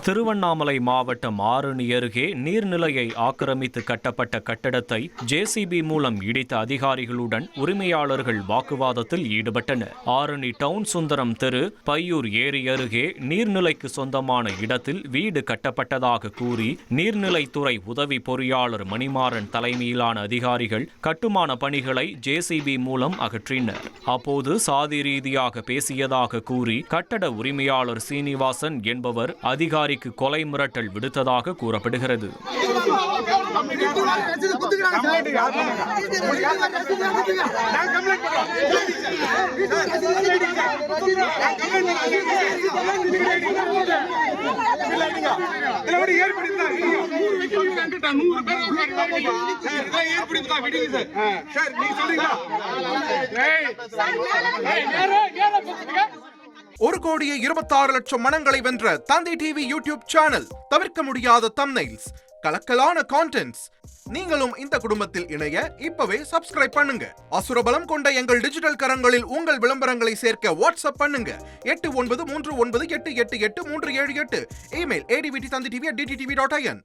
திருவண்ணாமலை மாவட்டம் ஆரணி அருகே நீர்நிலையை ஆக்கிரமித்து கட்டப்பட்ட கட்டடத்தை ஜேசிபி மூலம் இடித்த அதிகாரிகளுடன் உரிமையாளர்கள் வாக்குவாதத்தில் ஈடுபட்டனர். ஆரணி டவுன் சுந்தரம் தெரு பையூர் ஏரி அருகே நீர்நிலைக்கு சொந்தமான இடத்தில் வீடு கட்டப்பட்டதாக கூறி நீர்நிலைத்துறை உதவி பொறியாளர் மணிமாறன் தலைமையிலான அதிகாரிகள் கட்டுமான பணிகளை ஜேசிபி மூலம் அகற்றினர். அப்போது சாதி ரீதியாக பேசியதாக கூறி கட்டட உரிமையாளர் சீனிவாசன் என்பவர் அதிகாரிக்கு கொலை மிரட்டல் விடுத்ததாக கூறப்படுகிறது. ஒரு கோடியே 26 லட்சம் மனங்களை வென்ற தந்தை டிவி யூடியூப் சேனல். தவிர்க்க முடியாத தம்ப்நெயில்ஸ், கலக்கலான கான்டென்ட்ஸ். நீங்களும் இந்த குடும்பத்தில் இணைய இப்பவே சப்ஸ்கிரைப் பண்ணுங்க. அசுரபலம் கொண்ட எங்கள் டிஜிட்டல் கரங்களில் உங்கள் விளம்பரங்களை சேர்க்க வாட்ஸ்அப் பண்ணுங்க. 8939888838. Email advttv@dttv.in.